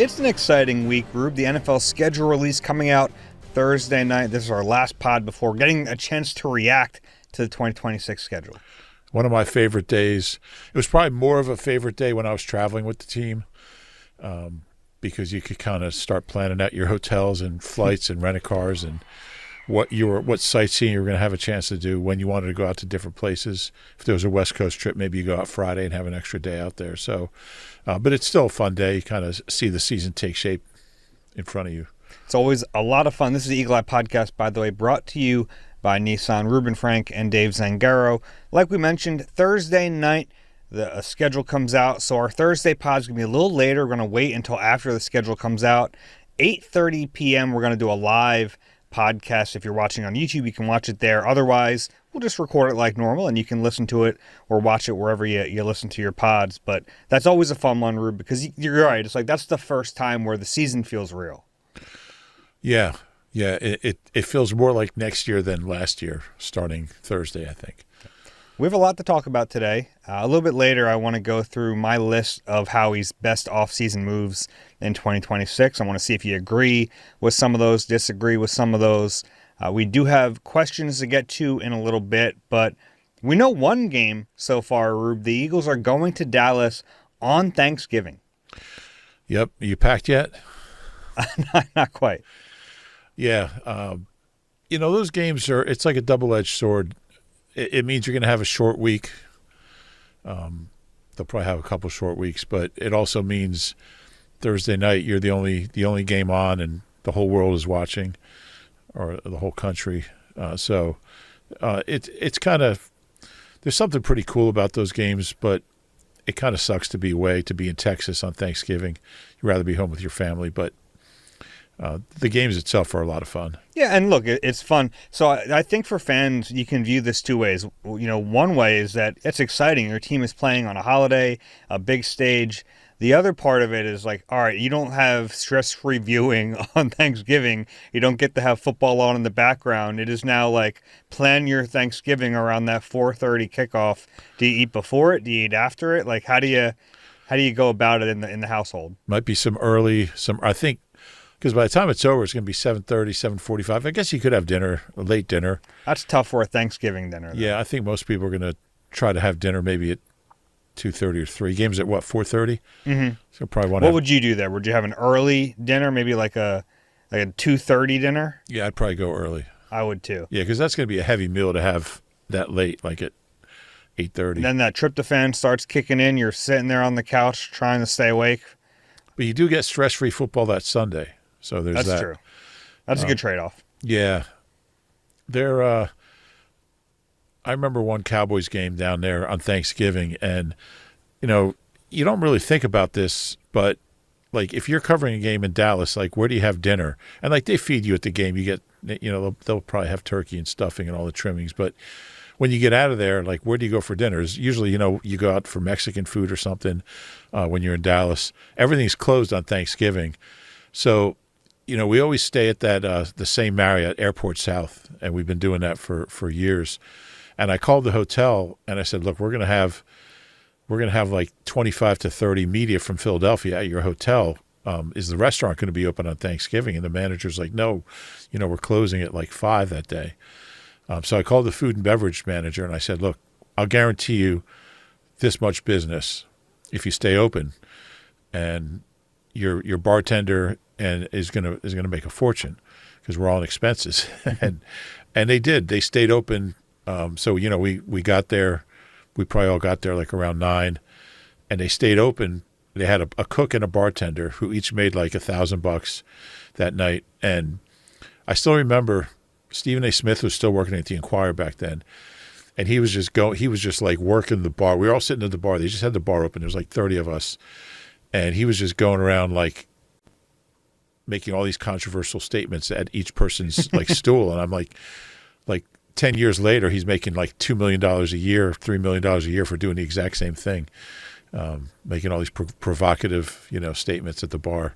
It's an exciting week, Rube. The NFL schedule release coming out Thursday night. This is our last pod before getting a chance to react to the 2026 schedule. One of my favorite days. It was probably more of a favorite day when I was traveling with the team because you could kind of start planning out your hotels and flights and rental cars and what sightseeing you were going to have a chance to do when you wanted to go out to different places. If there was a West Coast trip, maybe you go out Friday and have an extra day out there. So, but it's still a fun day. You kind of see the season take shape in front of you. It's always a lot of fun. This is the Eagle Eye Podcast, by the way, brought to you by Nissan, Reuben Frank, and Dave Zangaro. Like we mentioned, Thursday night, the schedule comes out. So our Thursday pod is going to be a little later. We're going to wait until after the schedule comes out. 8:30 p.m., we're going to do a live podcast. If you're watching on YouTube, you can watch it there. Otherwise, we'll just record it like normal, and you can listen to it or watch it wherever you listen to your pods. But that's always a fun one, Rube, because you're right. It's like that's the first time where the season feels real. Yeah. It feels more like next year than last year, starting Thursday, I think. We have a lot to talk about today. A little bit later, I want to go through my list of Howie's best offseason moves in 2026. I want to see if you agree with some of those, disagree with some of those. We do have questions to get to in a little bit, but we know one game so far, Rube. The Eagles are going to Dallas on Thanksgiving. Yep. You packed yet? Not quite. Yeah. Those games it's like a double-edged sword. It means you're going to have a short week. They'll probably have a couple short weeks, but it also means Thursday night you're the only game on, and the whole world is watching, or the whole country. So it's kind of, there's something pretty cool about those games, but it kind of sucks to be away, to be in Texas on Thanksgiving. You'd rather be home with your family, but the games itself are a lot of fun. Yeah, and look, it's fun. So I think for fans, you can view this two ways. One way is that it's exciting. Your team is playing on a holiday, a big stage. The other part of it is like, all right, you don't have stress-free viewing on Thanksgiving. You don't get to have football on in the background. It is now like plan your Thanksgiving around that 4:30 kickoff. Do you eat before it? Do you eat after it? Like, how do you go about it in the household? Might be I think. Because by the time it's over, it's going to be 7:30, 7:45. I guess you could have dinner, a late dinner. That's tough for a Thanksgiving dinner, though. Yeah, I think most people are going to try to have dinner maybe at 2:30 or 3. Games at what, 4:30? Mm-hmm. So probably what would you do there? Would you have an early dinner, maybe like a 2:30 dinner? Yeah, I'd probably go early. I would too. Yeah, because that's going to be a heavy meal to have that late, like at 8:30. And then that tryptophan starts kicking in. You're sitting there on the couch trying to stay awake. But you do get stress-free football that Sunday. So there's That's true. That's a good trade-off. Yeah. I remember one Cowboys game down there on Thanksgiving, and, you don't really think about this, but, like, if you're covering a game in Dallas, like, where do you have dinner? And, like, they feed you at the game. You get, they'll probably have turkey and stuffing and all the trimmings, but when you get out of there, like, where do you go for dinner? Usually, you go out for Mexican food or something when you're in Dallas. Everything's closed on Thanksgiving. So, we always stay at that the same Marriott, Airport South, and we've been doing that for years. And I called the hotel and I said, "Look, we're gonna have like 25 to 30 media from Philadelphia at your hotel. Is the restaurant going to be open on Thanksgiving?" And the manager's like, "No, we're closing at like 5 that day." So I called the food and beverage manager and I said, "Look, I'll guarantee you this much business if you stay open, and your bartender is gonna make a fortune because we're all in expenses." and they did. They stayed open. So we got there. We probably all got there like around 9, and they stayed open. They had a cook and a bartender who each made like $1,000 that night. And I still remember Stephen A. Smith was still working at the Inquirer back then, and he was just like working the bar. We were all sitting at the bar. They just had the bar open. There was like 30 of us, and he was just going around like making all these controversial statements at each person's like stool. And I'm like 10 years later, he's making like $2 million a year, $3 million a year for doing the exact same thing, making all these provocative, statements at the bar.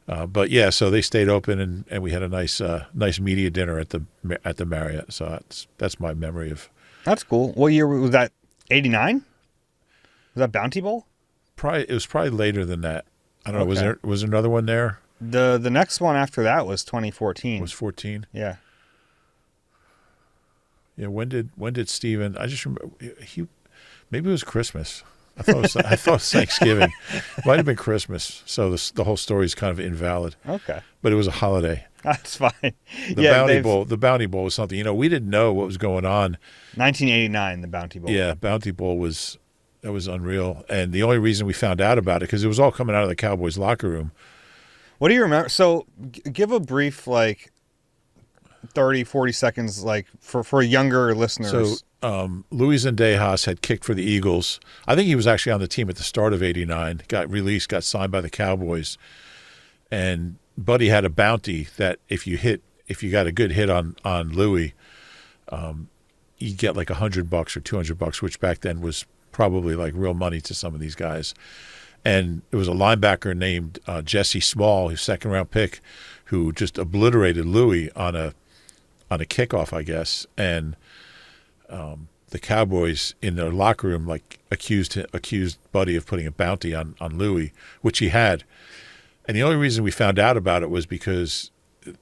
But yeah, so they stayed open, and we had a nice media dinner at the Marriott. So that's my memory of. That's cool. What year was that? 89? Was that Bounty Bowl? It was probably later than that. I don't know. Okay. Was there another one there? The next one after that was 2014. Was 14? Yeah. Yeah. When did Steven? I just remember maybe it was Christmas. I thought it was Thanksgiving. It might have been Christmas. So the whole story is kind of invalid. Okay. But it was a holiday. That's fine. The Bounty Bowl was something. We didn't know what was going on. 1989, the Bounty Bowl. Yeah, Bounty Bowl was unreal. And the only reason we found out about it because it was all coming out of the Cowboys locker room. What do you remember? So give a brief 30, 40 seconds for younger listeners. So Luis Zendejas had kicked for the Eagles. I think he was actually on the team at the start of '89. Got released, got signed by the Cowboys, and Buddy had a bounty that if you got a good hit on Louis, you get like $100 or $200, which back then was probably like real money to some of these guys. And it was a linebacker named Jesse Small, his second round pick, who just obliterated Louis on a kickoff, I guess. And the Cowboys in their locker room accused Buddy of putting a bounty on Louis, which he had. And the only reason we found out about it was because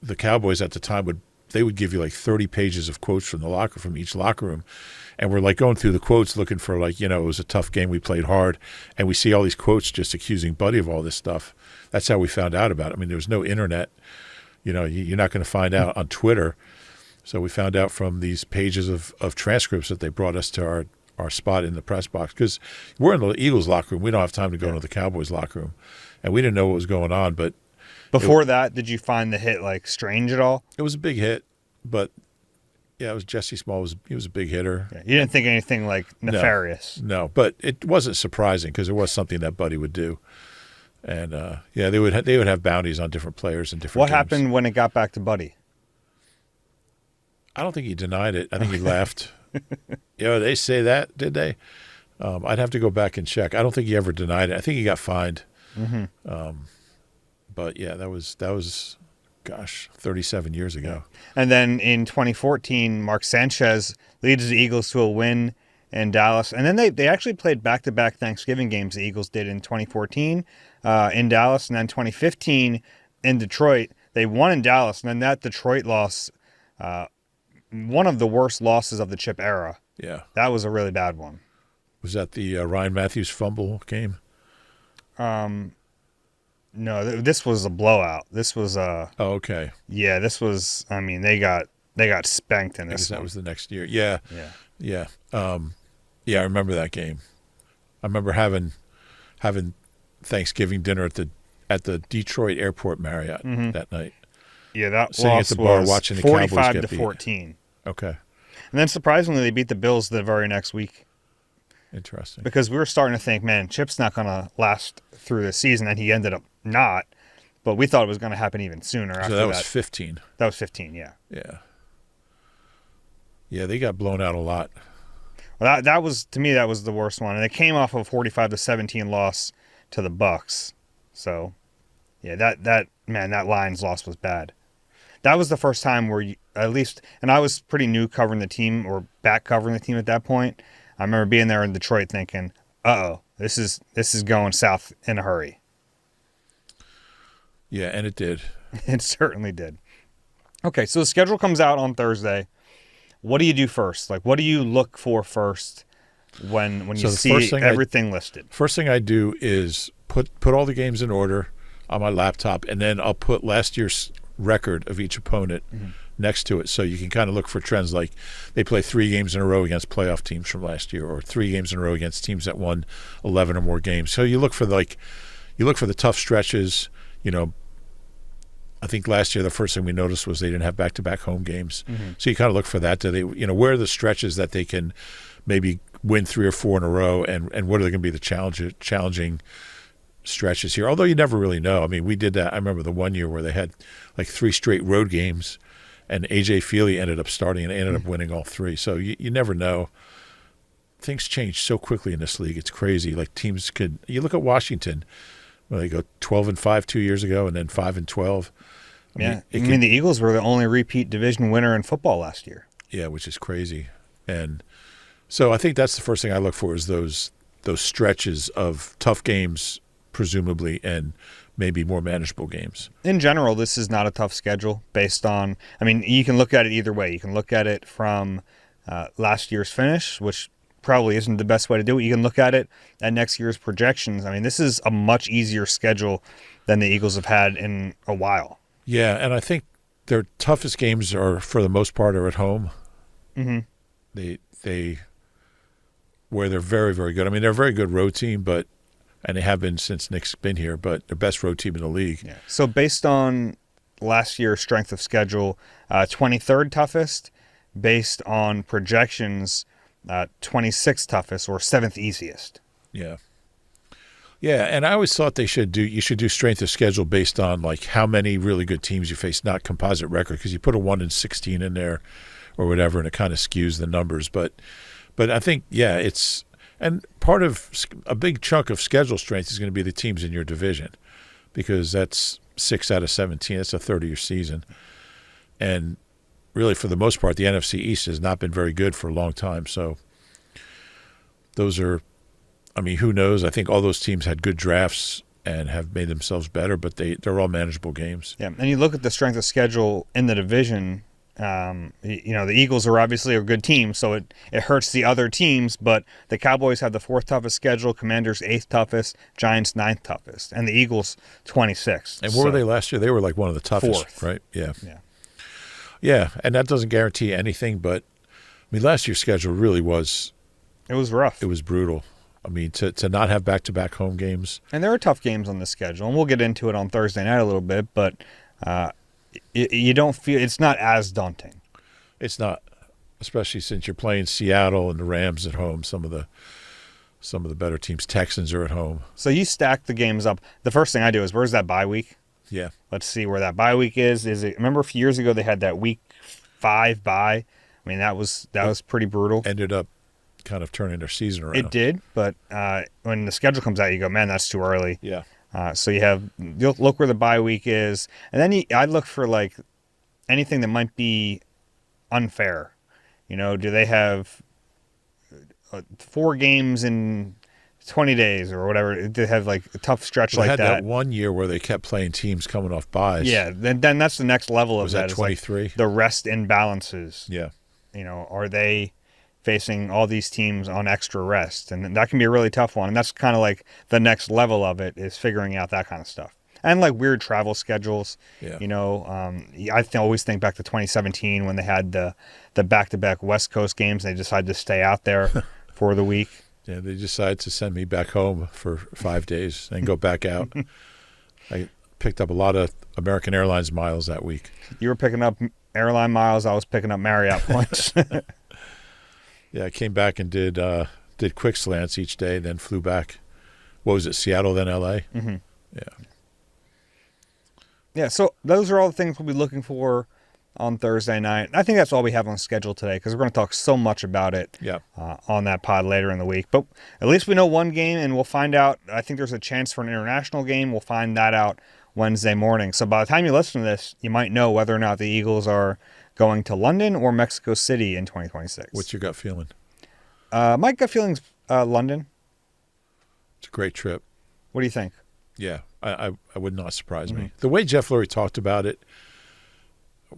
the Cowboys at the time would give you like 30 pages of quotes from each locker room. And we're going through the quotes looking for it was a tough game. We played hard. And we see all these quotes just accusing Buddy of all this stuff. That's how we found out about it. I mean, there was no internet. You're not going to find out on Twitter. So we found out from these pages of transcripts that they brought us to our spot in the press box. Because we're in the Eagles locker room. We don't have time to go into the Cowboys locker room. And we didn't know what was going on. But before that, did you find the hit strange at all? It was a big hit. But yeah, it was Jesse Small. He was a big hitter. Yeah, you didn't think anything nefarious. No, but it wasn't surprising because it was something that Buddy would do. And they would have bounties on different players and different. What games. happened when it got back to Buddy? I don't think he denied it. I think he laughed. They say that, did they? I'd have to go back and check. I don't think he ever denied it. I think he got fined. Mm-hmm. But yeah, that was, gosh, 37 years ago. And then in 2014, Mark Sanchez leads the Eagles to a win in Dallas. And then they actually played back-to-back Thanksgiving games, the Eagles did in 2014 in Dallas. And then 2015 in Detroit. They won in Dallas. And then that Detroit loss, one of the worst losses of the Chip era. Yeah. That was a really bad one. Was that the Ryan Matthews fumble game? No, this was a blowout. This was Oh, okay. Yeah, this was. I mean, they got spanked in this. That was the next year. Yeah. Yeah. I remember that game. I remember having Thanksgiving dinner at the Detroit Airport Marriott that night. Yeah, that sitting loss at the bar was watching the Cowboys 45 get to beat. 14. Okay. And then surprisingly, they beat the Bills the very next week. Interesting. Because we were starting to think, man, Chip's not going to last through the season, and he ended up not. But we thought it was going to happen even sooner. After that was 15. That was 15, yeah. Yeah. Yeah, they got blown out a lot. Well, that was, to me, that was the worst one. And it came off of a 45 to 17 loss to the Bucks. So, yeah, that Lions loss was bad. That was the first time where at least, and I was pretty new covering the team or back covering the team at that point. I remember being there in Detroit thinking, this is going south in a hurry. Yeah, and it did. It certainly did. Okay, so the schedule comes out on Thursday. What do you do first? What do you look for first when you see everything listed? First thing I do is put all the games in order on my laptop, and then I'll put last year's record of each opponent next to it, so you can kind of look for trends. Like they play 3 games in a row against playoff teams from last year, or 3 games in a row against teams that won 11 or more games. So you look for the tough stretches. I think last year the first thing we noticed was they didn't have back-to-back home games. So you kind of look for that. Do they, where are the stretches that they can maybe win 3 or 4 in a row, and what are going to be the challenging stretches here? Although you never really know. I mean, we did that. I remember the one year where they had 3 straight road games, and A.J. Feely ended up starting and ended up winning all 3. So you never know. Things change so quickly in this league. It's crazy. Teams could – you look at Washington, where they go 12-5 2 years ago and then 5-12. I mean, the Eagles were the only repeat division winner in football last year. Yeah, which is crazy. And so I think that's the first thing I look for is those stretches of tough games presumably, and maybe more manageable games. In general, this is not a tough schedule based on, I mean, you can look at it either way. You can look at it from last year's finish, which probably isn't the best way to do it. You can look at it at next year's projections. I mean, this is a much easier schedule than the Eagles have had in a while. Yeah, and I think their toughest games are, for the most part, are at home. Mm-hmm. They where they're very, very good. I mean, they're a very good road team, and they have been since Nick's been here, but they're best road team in the league. Yeah. So based on last year's strength of schedule, 23rd toughest. Based on projections, 26th toughest or 7th easiest. Yeah. Yeah, and I always thought you should do strength of schedule based on like how many really good teams you face, not composite record, because you put a 1-16 in there or whatever, and it kind of skews the numbers. But I think, yeah, and part of a big chunk of schedule strength is going to be the teams in your division, because that's 6 out of 17. That's a third of your season. And really, for the most part, the NFC East has not been very good for a long time. So those are, I mean, who knows? I think all those teams had good drafts and have made themselves better, but they're all manageable games. Yeah, and you look at the strength of schedule in the division, the Eagles are obviously a good team, so it hurts the other teams, but the Cowboys have the 4th toughest schedule, Commanders 8th toughest, Giants 9th toughest, and the Eagles 26th. And where were they last year? They were like one of the toughest, 4th. Right? Yeah. Yeah. Yeah, and that doesn't guarantee anything, but I mean, last year's schedule really was. It was rough. It was brutal. I mean, to not have back-to-back home games. And there are tough games on the schedule, and we'll get into it on Thursday night a little bit, but you don't feel, it's not as daunting. It's not, especially since you're playing Seattle and the Rams at home. Some of the better teams. Texans are at home. So you stack the games up. The first thing I do is, where's that bye week? Yeah. Let's see where that bye week is. Remember a few years ago they had that week 5 bye? I mean, that was pretty brutal. Ended up kind of turning their season around. It did, but when the schedule comes out, you go, man, that's too early. Yeah. So you'll look where the bye week is, and then I'd look for like anything that might be unfair. Do they have 4 games in 20 days or whatever? They have like a tough stretch like that. They had that 1 year where they kept playing teams coming off byes. Yeah, then that's the next level of that. Was that 23? Like the rest imbalances. Yeah. Are they facing all these teams on extra rest? And that can be a really tough one. And that's kind of like the next level of it, is figuring out that kind of stuff. And like weird travel schedules. Yeah. I always think back to 2017 when they had the back-to-back West Coast games. They decided to stay out there for the week. Yeah, they decided to send me back home for 5 days and go back out. I picked up a lot of American Airlines miles that week. You were picking up airline miles. I was picking up Marriott points. Yeah, I came back and did quick slants each day, then flew back. What was it, Seattle, then L.A.? Mm-hmm. Yeah. Yeah, so those are all the things we'll be looking for on Thursday night. I think that's all we have on schedule today, because we're going to talk so much about it on that pod later in the week. But at least we know one game, and we'll find out. I think there's a chance for an international game. We'll find that out Wednesday morning. So by the time you listen to this, you might know whether or not the Eagles are going to London or Mexico City in 2026. What's your gut feeling? My gut feeling's London. It's a great trip. What do you think? Yeah, I would not surprise me. The way Jeff Lurie talked about it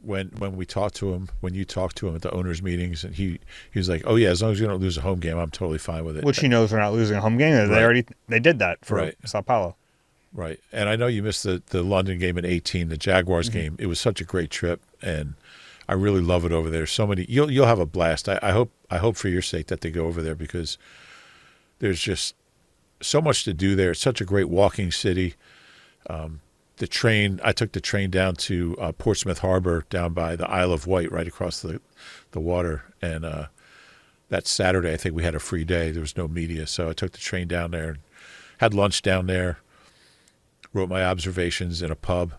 when we talked to him, when you talked to him at the owners' meetings, and he was like, "Oh yeah, as long as we don't lose a home game, I'm totally fine with it." Which he knows they're not losing a home game. They did that for Sao Paulo. Right, and I know you missed the London game in 2018, the Jaguars game. It was such a great trip, and I really love it over there. So many, you'll have a blast. I hope for your sake that they go over there, because there's just so much to do there. It's such a great walking city. The train, I took the train down to Portsmouth Harbor, down by the Isle of Wight, right across the water. And that Saturday, I think we had a free day. There was no media, so I took the train down there, had lunch down there, wrote my observations in a pub.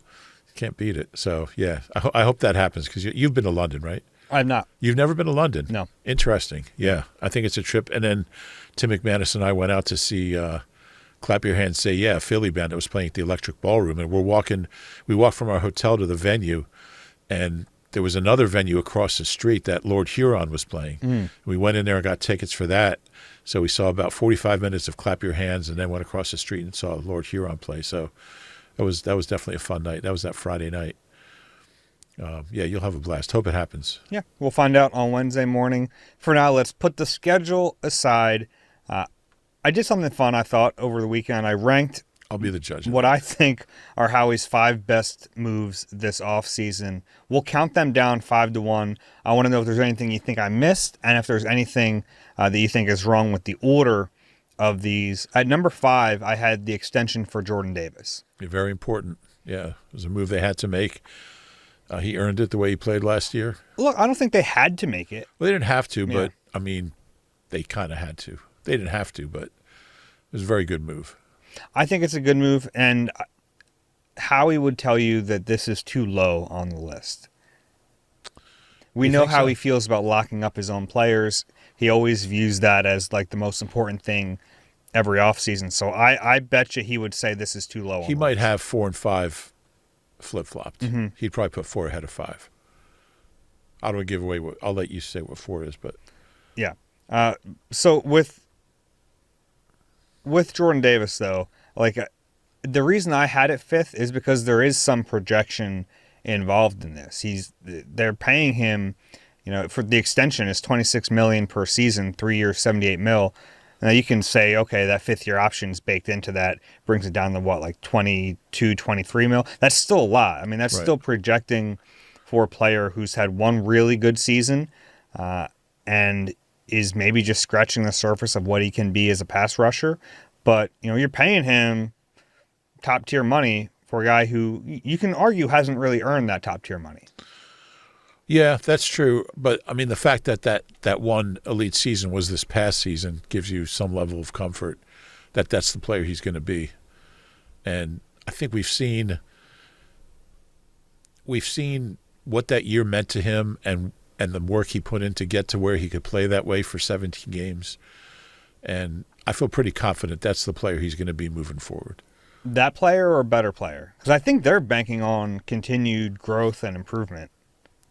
Can't beat it. So, yeah, I hope that happens, because you've been to London, right? I'm not. You've never been to London? No. Interesting. Yeah, I think it's a trip. And then Tim McManus and I went out to see Clap Your Hands, Say Yeah, a Philly band that was playing at the Electric Ballroom. And we walked from our hotel to the venue, and there was another venue across the street that Lord Huron was playing. We went in there and got tickets for that. So we saw about 45 minutes of Clap Your Hands, and then went across the street and saw Lord Huron play. So that was definitely a fun night. That was that Friday night. Yeah, you'll have a blast. Hope it happens. Yeah, we'll find out on Wednesday morning. For now, let's put the schedule aside. I did something fun, I thought, over the weekend. I ranked I'll be the judge. What I think are Howie's 5 best moves this offseason. We'll count them down 5-1. I want to know if there's anything you think I missed, and if there's anything that you think is wrong with the order of these. At number 5, I had the extension for Jordan Davis. Very important. Yeah, it was a move they had to make. He earned it the way he played last year. Look, I don't think they had to make it. Well, they didn't have to, but, I mean, they kind of had to. They didn't have to, but it was a very good move. I think it's a good move, and Howie would tell you that this is too low on the list. We know how he feels about locking up his own players. He always views that as like the most important thing every offseason. So I bet you he would say this is too low. He might have 4 and 5 flip-flopped. He'd probably put 4 ahead of 5. I don't give away what. I'll let you say what 4 is, but yeah. So with Jordan Davis, though, like the reason I had it 5th is because there is some projection involved in this. They're paying him, for the extension is $26 million per season, 3 years, $78 million. Now you can say, okay, that 5th-year option is baked into that, brings it down to what, like 22, 23 million. That's still a lot. I mean, that's still projecting for a player who's had one really good season, and is maybe just scratching the surface of what he can be as a pass rusher. But, you're paying him top-tier money for a guy who you can argue hasn't really earned that top-tier money. Yeah, that's true. But, I mean, the fact that one elite season was this past season gives you some level of comfort that that's the player he's going to be. And I think we've seen what that year meant to him and the work he put in to get to where he could play that way for 17 games. And I feel pretty confident that's the player he's going to be moving forward. That player or a better player? Because I think they're banking on continued growth and improvement.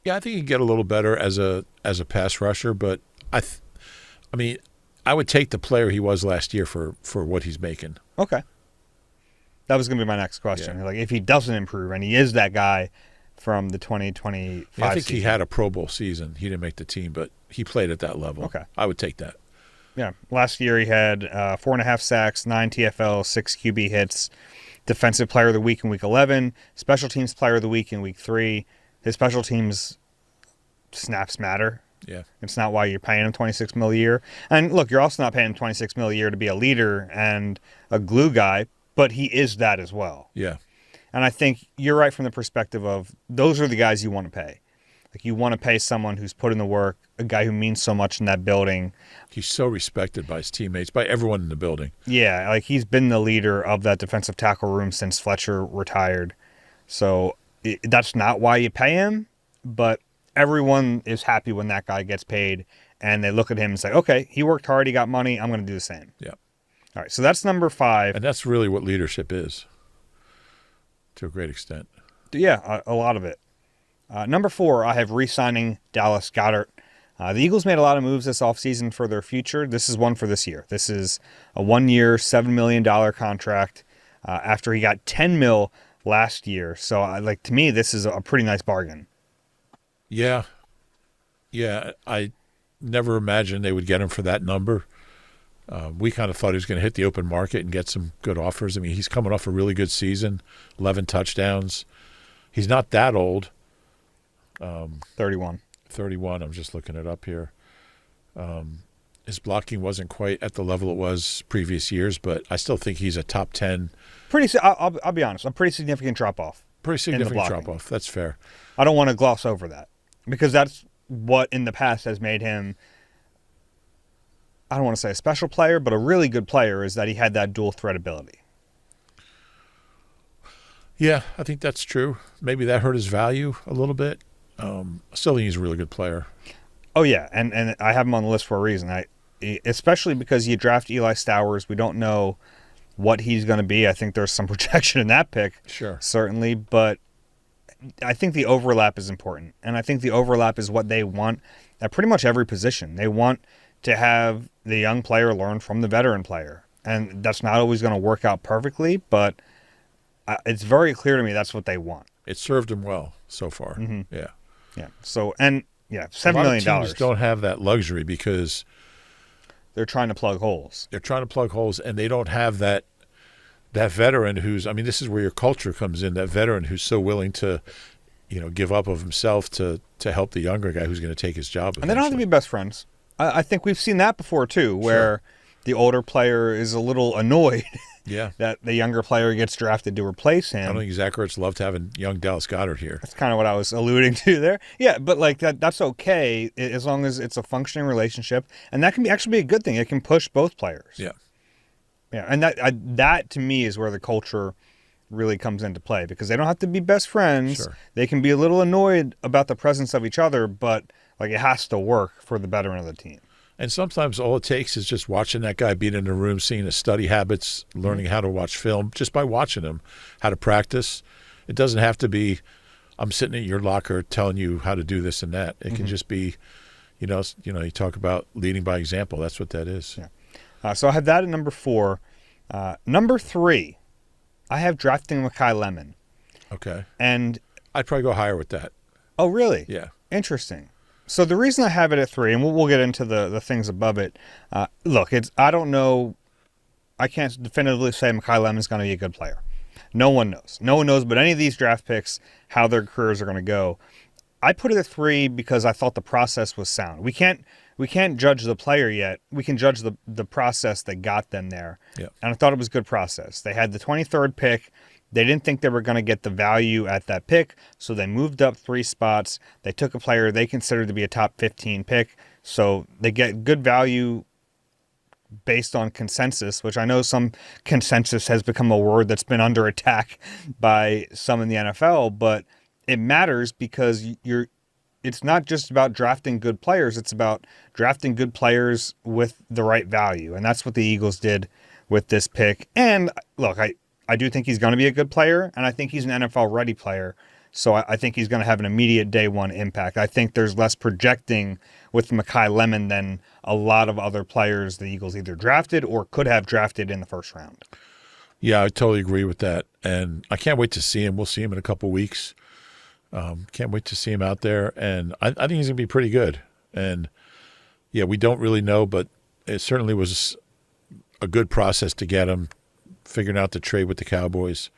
Yeah, I think he can get a little better as a pass rusher, but I mean, I would take the player he was last year for what he's making. Okay. That was going to be my next question. Yeah. Like, if he doesn't improve, and he is that guy from the 2025 I think season. he had a Pro Bowl season. He didn't make the team, but he played at that level. Okay. I would take that. Yeah. Last year he had 4.5 sacks, 9 TFL, 6 QB hits, Defensive Player of the Week in Week 11, Special Teams Player of the Week in Week 3. His special teams snaps matter. Yeah. It's not why you're paying him $26 million a year. And look, you're also not paying him $26 million a year to be a leader and a glue guy, but he is that as well. Yeah. And I think you're right from the perspective of those are the guys you want to pay. Like, you want to pay someone who's put in the work, a guy who means so much in that building. He's so respected by his teammates, by everyone in the building. Yeah, like he's been the leader of that defensive tackle room since Fletcher retired. So that's not why you pay him, but everyone is happy when that guy gets paid, and they look at him and say, okay, he worked hard, he got money, I'm going to do the same. Yeah. All right, so that's number 5. And that's really what leadership is, to a great extent. Yeah, a lot of it. Number 4, I have re-signing Dallas Goedert. The Eagles made a lot of moves this offseason for their future. This is one for this year. This is a 1-year, $7 million contract after he got $10 million last year. So, to me, this is a pretty nice bargain. Yeah. Yeah, I never imagined they would get him for that number. We kind of thought he was going to hit the open market and get some good offers. I mean, he's coming off a really good season, 11 touchdowns. He's not that old. 31. I'm just looking it up here. His blocking wasn't quite at the level it was previous years, but I still think he's a top 10. I'll be honest, a pretty significant drop-off. Pretty significant drop-off. That's fair. I don't want to gloss over that because that's what in the past has made him, I don't want to say a special player, but a really good player is that he had that dual threat ability. Yeah, I think that's true. Maybe that hurt his value a little bit. I still think he's a really good player. Oh, yeah, and I have him on the list for a reason. Especially because you draft Eli Stowers. We don't know what he's going to be. I think there's some projection in that pick. Sure. Certainly, but I think the overlap is important, and I think the overlap is what they want at pretty much every position. They want to have the young player learn from the veteran player, and that's not always going to work out perfectly, but it's very clear to me that's what they want. It served them well so far. Mm-hmm. Yeah. Yeah. So, and yeah, $7 million. A lot of teams don't have that luxury because they're trying to plug holes. They're trying to plug holes, and they don't have that veteran who's, I mean, this is where your culture comes in, that veteran who's so willing to, give up of himself to help the younger guy who's going to take his job eventually. And they don't have to be best friends. I think we've seen that before, too, where the older player is a little annoyed that the younger player gets drafted to replace him. I don't think Zach Ertz loved having young Dallas Goedert here. That's kind of what I was alluding to there. Yeah, but like that's okay as long as it's a functioning relationship, and that can actually be a good thing. It can push both players. Yeah. Yeah, and that to me is where the culture really comes into play, because they don't have to be best friends. Sure. They can be a little annoyed about the presence of each other, but like it has to work for the betterment of the team. And sometimes all it takes is just watching that guy being in the room, seeing his study habits, learning how to watch film, just by watching him, how to practice. It doesn't have to be, I'm sitting at your locker telling you how to do this and that. It can just be, you talk about leading by example. That's what that is. Yeah. So I have that at number 4. Number 3, I have drafting Makai Lemon. Okay. And I'd probably go higher with that. Oh, really? Yeah. Interesting. So the reason I have it at 3, and we'll get into the things above it. Look, I don't know. I can't definitively say Makai Lemon's going to be a good player. No one knows. No one knows but any of these draft picks how their careers are going to go. I put it at 3 because I thought the process was sound. We can't judge the player yet. We can judge the process that got them there. Yeah. And I thought it was a good process. They had the 23rd pick. They didn't think they were going to get the value at that pick, so they moved up 3 spots. They took a player they considered to be a top 15 pick, so they get good value based on consensus, which I know some consensus has become a word that's been under attack by some in the NFL, but it matters because it's not just about drafting good players, it's about drafting good players with the right value, and that's what the Eagles did with this pick. And look, I do think he's going to be a good player, and I think he's an NFL-ready player, so I think he's going to have an immediate day one impact. I think there's less projecting with Makai Lemon than a lot of other players the Eagles either drafted or could have drafted in the first round. Yeah, I totally agree with that, and I can't wait to see him. We'll see him in a couple weeks. Can't wait to see him out there, and I think he's going to be pretty good. And, yeah, we don't really know, but it certainly was a good process to get him, figuring out the trade with the Cowboys,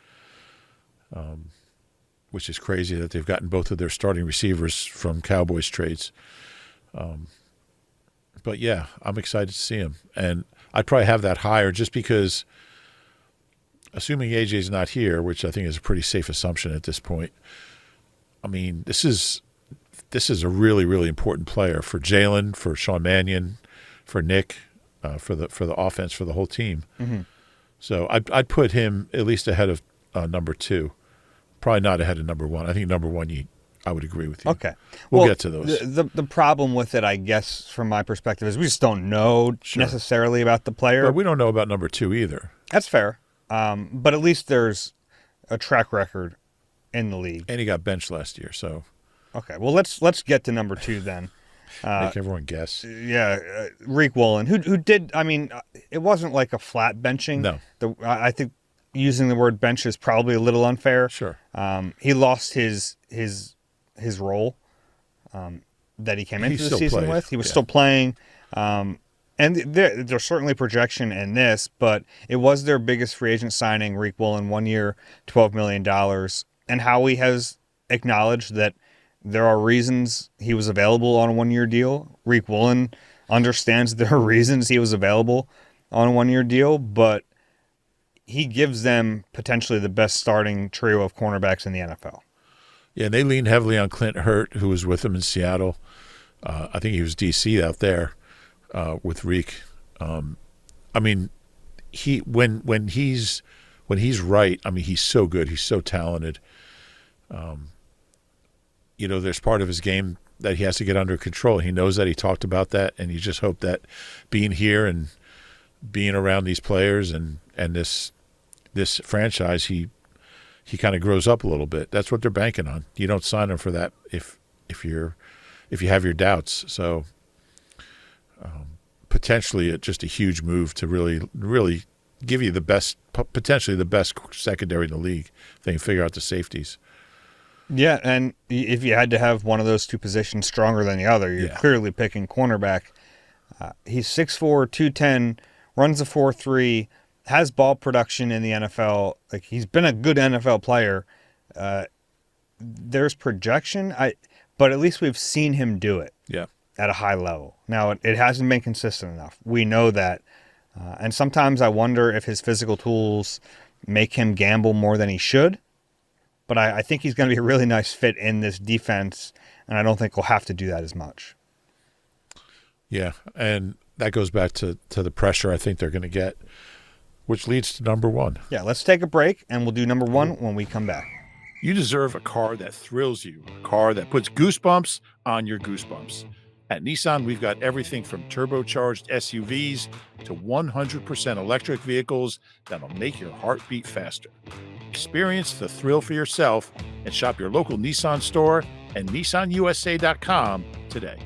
which is crazy that they've gotten both of their starting receivers from Cowboys trades. But, yeah, I'm excited to see him. And I'd probably have that higher just because, assuming AJ's not here, which I think is a pretty safe assumption at this point, I mean, this is a really, really important player for Jalen, for Sean Mannion, for Nick, for the offense, for the whole team. Mm-hmm. So I'd put him at least ahead of number 2, probably not ahead of number 1. I think number 1, I would agree with you. Okay, we'll get to those. The problem with it, I guess, from my perspective, is we just don't know necessarily about the player. But we don't know about number 2 either. That's fair, but at least there's a track record in the league. And he got benched last year, so. Okay, well, let's get to number 2 then. Make everyone guess. Yeah, Reek Woolen, who did, I mean, it wasn't like a flat benching. No. I think using the word bench is probably a little unfair. Sure. He lost his role that he came into the season with. He was still playing. And there's certainly projection in this, but it was their biggest free agent signing, Reek Woolen, 1 year, $12 million. And Howie has acknowledged that there are reasons he was available on a 1-year deal. Reek Woolen understands there are reasons he was available on a 1-year deal, but he gives them potentially the best starting trio of cornerbacks in the NFL. Yeah, and they leaned heavily on Clint Hurt, who was with him in Seattle. I think he was DC out there with Reek. I mean, when he's right, I mean, he's so good. He's so talented. There's part of his game that he has to get under control. He knows that. He talked about that, and you just hope that being here and being around these players and this franchise, he he kind of grows up a little bit. That's what they're banking on. You don't sign him for that if you have your doubts. So potentially just a huge move to really give you potentially the best secondary in the league. If they can figure out the safeties. Yeah, and if you had to have one of those two positions stronger than the other, you're clearly picking cornerback. He's 6'4", 210, runs a 4.3, has ball production in the NFL. Like, he's been a good NFL player. There's projection, but at least we've seen him do it at a high level. Now, it hasn't been consistent enough. We know that. And sometimes I wonder if his physical tools make him gamble more than he should. But I think he's going to be a really nice fit in this defense, and I don't think we'll have to do that as much. Yeah, and that goes back to the pressure I think they're going to get, which leads to number one. Yeah, let's take a break, and we'll do number one when we come back. You deserve a car that thrills you, a car that puts goosebumps on your goosebumps. At Nissan, we've got everything from turbocharged SUVs to 100% electric vehicles that'll make your heart beat faster. Experience the thrill for yourself and shop your local Nissan store and NissanUSA.com today.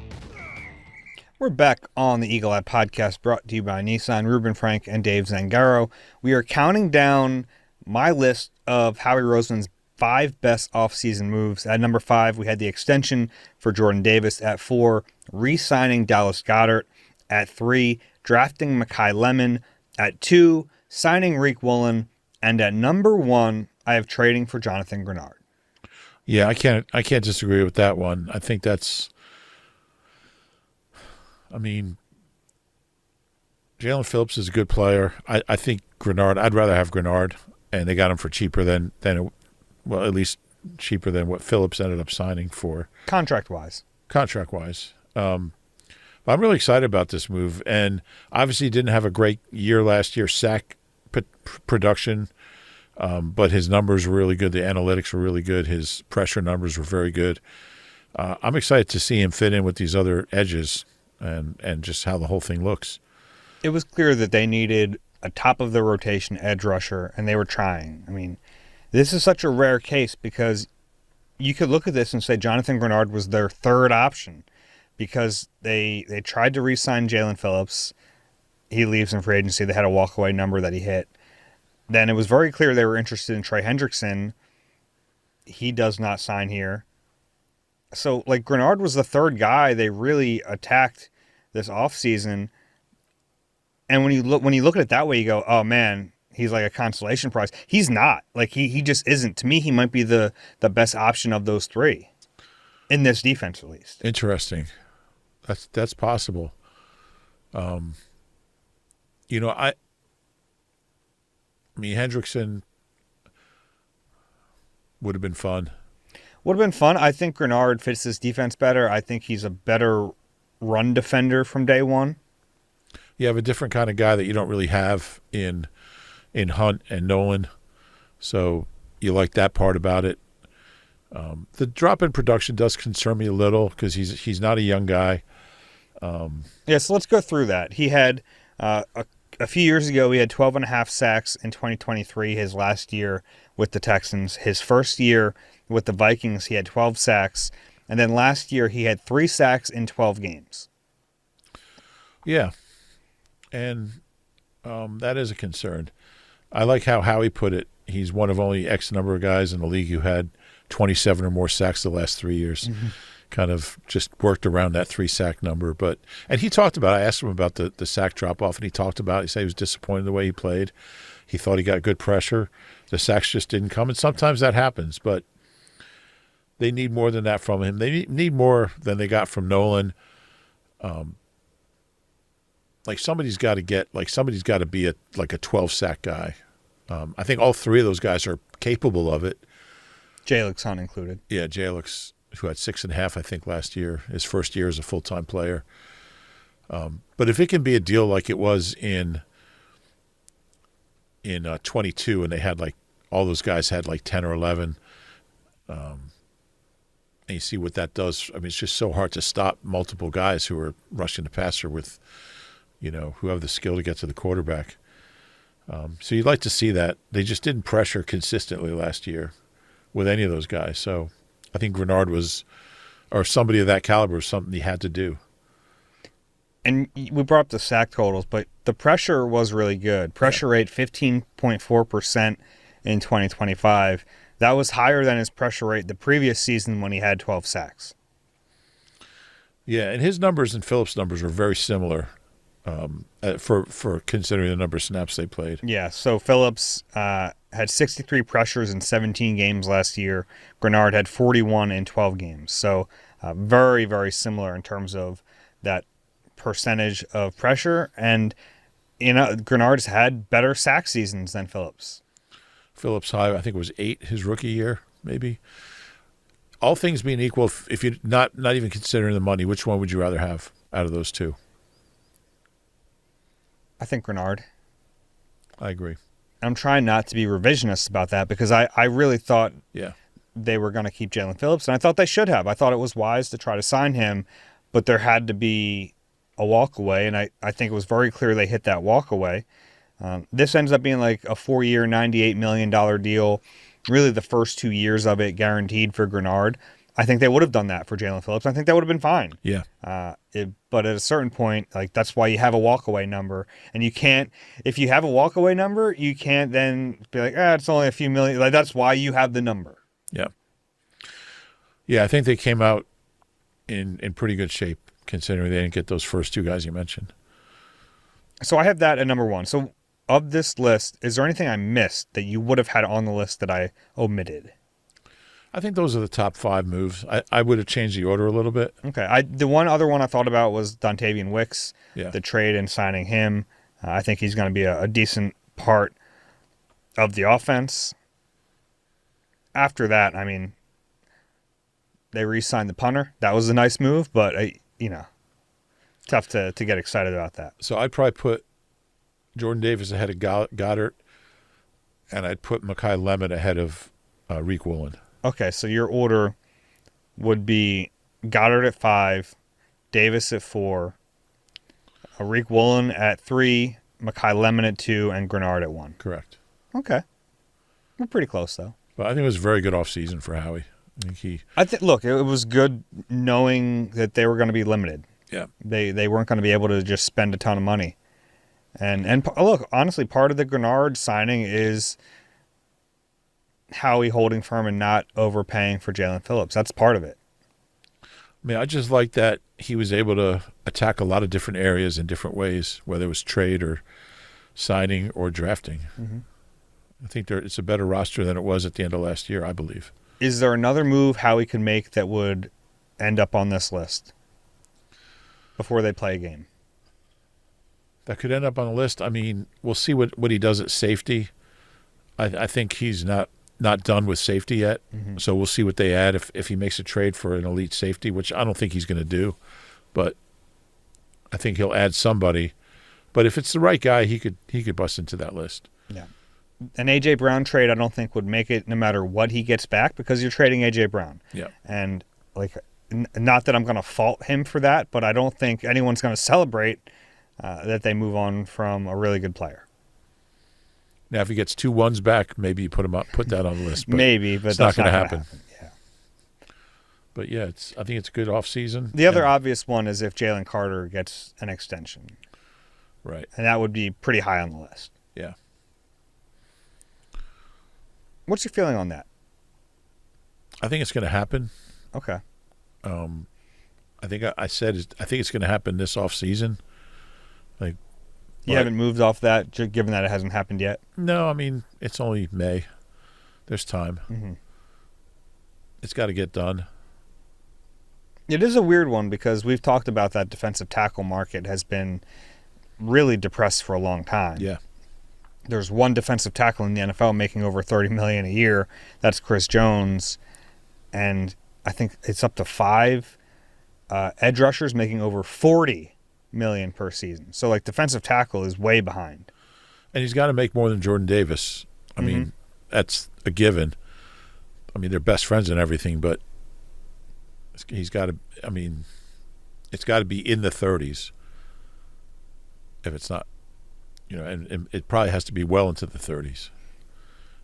We're back on the Eagle Eye Podcast, brought to you by Nissan, Reuben Frank, and Dave Zangaro. We are counting down my list of Howie Roseman's 5 best offseason moves. At number 5, we had the extension for Jordan Davis. At 4, re-signing Dallas Goedert. At 3, drafting Mekhi Lemon. At 2, signing Reek Woolen. And at number 1, I have trading for Jonathan Grenard. Yeah, I can't disagree with that one. I think that's, Jalen Phillips is a good player. I think Grenard, I'd rather have Grenard, and they got him for cheaper than at least cheaper than what Phillips ended up signing for. Contract-wise. But I'm really excited about this move, and obviously he didn't have a great year last year, sack production, but his numbers were really good. The analytics were really good. His pressure numbers were very good. I'm excited to see him fit in with these other edges and just how the whole thing looks. It was clear that they needed a top-of-the-rotation edge rusher, and they were trying. This is such a rare case because you could look at this and say Jonathan Grenard was their third option because they tried to re-sign Jalen Phillips. He leaves in free agency. They had a walk-away number that he hit. Then it was very clear they were interested in Trey Hendrickson. He does not sign here. So, Grenard was the third guy they really attacked this offseason. And when you look at it that way, you go, oh, man, he's like a consolation prize. He's not. He just isn't. To me, he might be the best option of those three in this defense, at least. Interesting. That's possible. Hendrickson would have been fun. I think Grenard fits this defense better. I think he's a better run defender from day one. You have a different kind of guy that you don't really have in Hunt and Nolan. So you like that part about it. The drop in production does concern me a little because he's not a young guy. So let's go through that. He had a few years ago, he had 12.5 sacks in 2023, his last year with the Texans. His first year with the Vikings, he had 12 sacks. And then last year, he had 3 sacks in 12 games. Yeah. And that is a concern. I like how Howie put it. He's one of only X number of guys in the league who had 27 or more sacks the last 3 years. Mm-hmm. Kind of just worked around that 3-sack number. And he talked about, I asked him about the sack drop-off, and he talked about, he said he was disappointed in the way he played. He thought he got good pressure. The sacks just didn't come, and sometimes that happens, but they need more than that from him. They need more than they got from Nolan. Somebody's got to be a 12-sack guy. I think all 3 of those guys are capable of it. Jalix Hunt included. Yeah, Jalix, who had 6.5, I think, last year, his first year as a full-time player. But if it can be a deal like it was in 22, and they had all those guys had 10 or 11, and you see what that does. It's just so hard to stop multiple guys who are rushing the passer with, who have the skill to get to the quarterback. So you'd like to see that. They just didn't pressure consistently last year with any of those guys. So I think Grenard or somebody of that caliber was something he had to do. And we brought up the sack totals, but the pressure was really good. Pressure rate 15.4% in 2025. That was higher than his pressure rate the previous season when he had 12 sacks. Yeah, and his numbers and Phillips' numbers were very similar for considering the number of snaps they played. Yeah, so Phillips had 63 pressures in 17 games last year. Grenard had 41 in 12 games. So very, very similar in terms of that percentage of pressure. And, Grenard's had better sack seasons than Phillips. Phillips high, I think it was 8 his rookie year, maybe. All things being equal, if you're not even considering the money, which one would you rather have out of those two? I think Grenard. I agree. I'm trying not to be revisionist about that because I really thought they were going to keep Jalen Phillips, and I thought they should have. I thought it was wise to try to sign him, but there had to be a walkaway, and I think it was very clear they hit that walkaway. This ends up being like a 4-year, $98 million deal. Really the first 2 years of it guaranteed for Grenard. I think they would have done that for Jalen Phillips. I think that would have been fine. Yeah. But at a certain point, like that's why you have a walkaway number. And you can't, if you have a walkaway number, you can't then be like, it's only a few million. Like that's why you have the number. Yeah. Yeah, I think they came out in pretty good shape considering they didn't get those first 2 guys you mentioned. So I have that at number 1. So of this list, is there anything I missed that you would have had on the list that I omitted? I think those are the top 5 moves. I would have changed the order a little bit. Okay. The one other one I thought about was Dontavian Wicks, Yeah. the trade and signing him. I think he's going to be a decent part of the offense. After that, I mean, they re-signed the punter. That was a nice move, but, tough to get excited about that. So I'd probably put Jordan Davis ahead of Goddard, and I'd put Mekhi Lemon ahead of Reek Woolen. Okay, so your order would be Goddard at 5, Davis at 4, Reek Woolen at 3, Mekhi Lemon at 2, and Grenard at 1. Correct. Okay. We're pretty close, though. But I think it was a very good offseason for Howie. I think look, it was good knowing that they were going to be limited. Yeah. They weren't going to be able to just spend a ton of money. And look, honestly, part of the Grenard signing is Howie holding firm and not overpaying for Jalen Phillips. That's part of it. I mean, I just like that he was able to attack a lot of different areas in different ways, whether it was trade or signing or drafting. Mm-hmm. I think it's a better roster than it was at the end of last year, I believe. Is there another move Howie could make that would end up on this list before they play a game? That could end up on the list. I mean, we'll see what he does at safety. I think he's not done with safety yet, so we'll see what they add if he makes a trade for an elite safety, which I don't think he's going to do, but I think he'll add somebody. But if it's the right guy, he could bust into that list. Yeah. An A.J. Brown trade I don't think would make it no matter what he gets back because you're trading A.J. Brown. Yeah. And, not that I'm going to fault him for that, but I don't think anyone's going to celebrate that they move on from a really good player. Now, if he gets 2 ones back, maybe you put that on the list. But maybe, but it's that's not going to happen. Yeah. But yeah, I think it's a good offseason. The other obvious one is if Jalen Carter gets an extension. Right. And that would be pretty high on the list. Yeah. What's your feeling on that? I think it's going to happen. Okay. I think I said I think it's going to happen this offseason. You haven't moved off that, given that it hasn't happened yet? No, I mean, it's only May. There's time. Mm-hmm. It's got to get done. It is a weird one because we've talked about that defensive tackle market has been really depressed for a long time. Yeah. There's one defensive tackle in the NFL making over $30 million a year. That's Chris Jones. And I think it's up to 5 edge rushers making over $40 million per season. So, defensive tackle is way behind. And he's got to make more than Jordan Davis. I mean, that's a given. I mean, they're best friends and everything, but he's got to, it's got to be in the 30s. If it's not, and it probably has to be well into the 30s.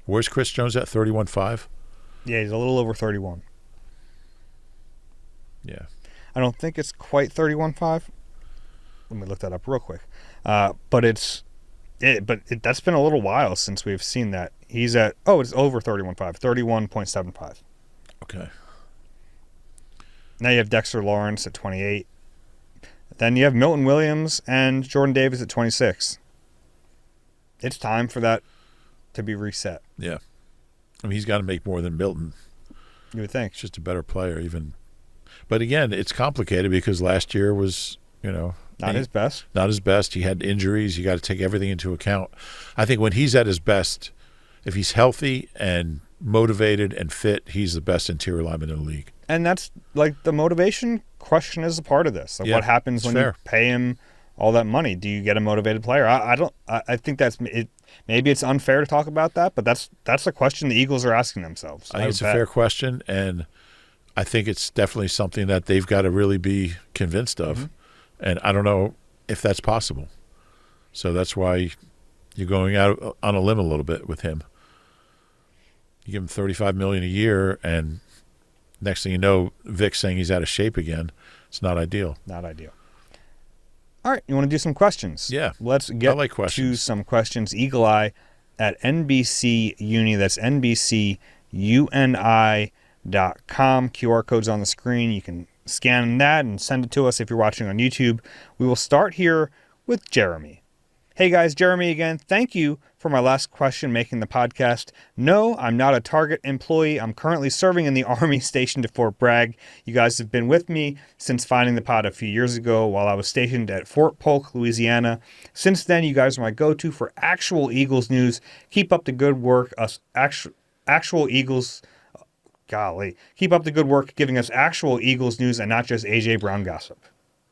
Where's Chris Jones at? 31.5? Yeah, he's a little over 31. Yeah. I don't think it's quite 31.5. Let me look that up real quick. But that's been a little while since we've seen that. He's at, it's over 31.5, 31.75. Okay. Now you have Dexter Lawrence at 28. Then you have Milton Williams and Jordan Davis at 26. It's time for that to be reset. Yeah. I mean, he's got to make more than Milton. You would think. He's just a better player even. But again, it's complicated because last year was, Not his best. Not his best. He had injuries. You got to take everything into account. I think when he's at his best, if he's healthy and motivated and fit, he's the best interior lineman in the league. And that's like the motivation question is a part of this. Like what happens when you pay him all that money? Do you get a motivated player? I think that's it. Maybe it's unfair to talk about that, but that's a question the Eagles are asking themselves. I think it's a fair question, and I think it's definitely something that they've got to really be convinced of. Mm-hmm. And I don't know if that's possible. So that's why you're going out on a limb a little bit with him. You give him $35 million a year, and next thing you know, Vic's saying he's out of shape again. It's not ideal. Not ideal. All right, you want to do some questions? Yeah. Let's get to some questions. Eagle Eye at NBC Uni. That's NBCUNI.com. QR code's on the screen. You can scan that and send it to us if you're watching on YouTube. We will start here with Jeremy. Hey guys, Jeremy again. Thank you for my last question making the podcast. No, I'm not a Target employee. I'm currently serving in the Army stationed at Fort Bragg. You guys have been with me since finding the pod a few years ago while I was stationed at Fort Polk, Louisiana. Since then, you guys are my go-to for actual Eagles news. Keep up the good work. Actual Eagles... Golly. Keep up the good work giving us actual Eagles news and not just A.J. Brown gossip.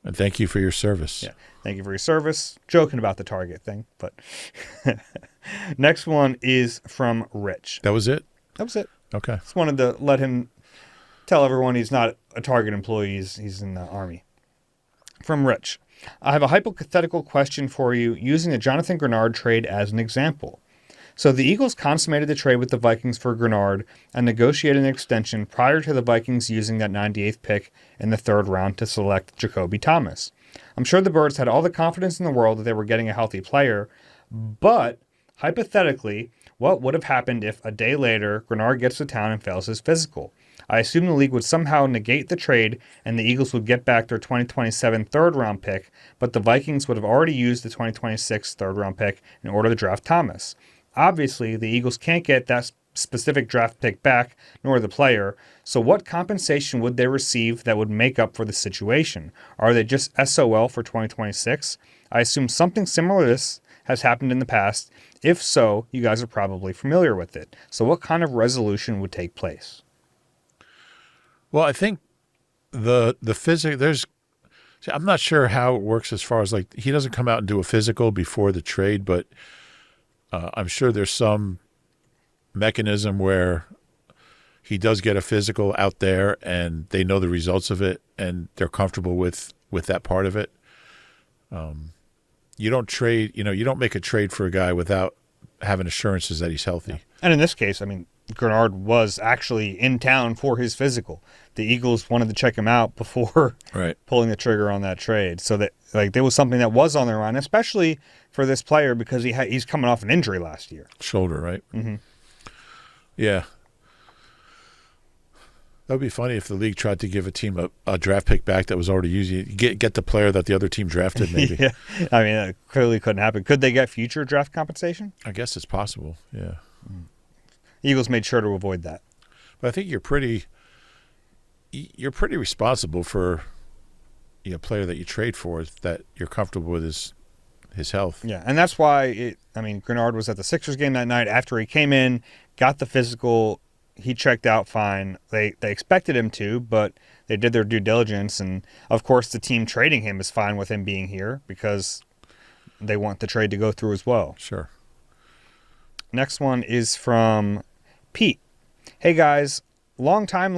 And thank you for your service. Yeah, thank you for your service. Joking about the Target thing, but... Next one is from Rich. That was it? That was it. Okay. Just wanted to let him tell everyone he's not a Target employee. He's in the Army. From Rich. I have a hypothetical question for you using the Jonathan Grenard trade as an example. So the Eagles consummated the trade with the Vikings for Grenard and negotiated an extension prior to the Vikings using that 98th pick in the third round to select Jacoby Thomas. I'm sure the Birds had all the confidence in the world that they were getting a healthy player, but hypothetically, what would have happened if a day later Grenard gets to town and fails his physical? I assume the league would somehow negate the trade and the Eagles would get back their 2027 third-round pick, but the Vikings would have already used the 2026 third-round pick in order to draft Thomas. Obviously, the Eagles can't get that specific draft pick back, nor the player, so what compensation would they receive that would make up for the situation? Are they just SOL for 2026? I assume something similar to this has happened in the past. If so, you guys are probably familiar with it. So what kind of resolution would take place? Well, I think the physical, I'm not sure how it works as far as he doesn't come out and do a physical before the trade, but I'm sure there's some mechanism where he does get a physical out there and they know the results of it and they're comfortable with that part of it. You don't trade, you don't make a trade for a guy without having assurances that he's healthy. Yeah. And in this case, Grenard was actually in town for his physical. The Eagles wanted to check him out before pulling the trigger on that trade. So that there was something that was on their mind, especially for this player because he's coming off an injury last year. Shoulder, right? Mm-hmm. Yeah. That would be funny if the league tried to give a team a draft pick back that was already used. Get the player that the other team drafted, maybe. Yeah. That clearly couldn't happen. Could they get future draft compensation? I guess it's possible, yeah. Eagles made sure to avoid that. But I think you're pretty responsible for a player that you trade for that you're comfortable with his health. Yeah, and that's why Grenard was at the Sixers game that night after he came in, got the physical. He checked out fine. They expected him to, but they did their due diligence. And, of course, the team trading him is fine with him being here because they want the trade to go through as well. Sure. Next one is from Pete. Hey, guys. Long time.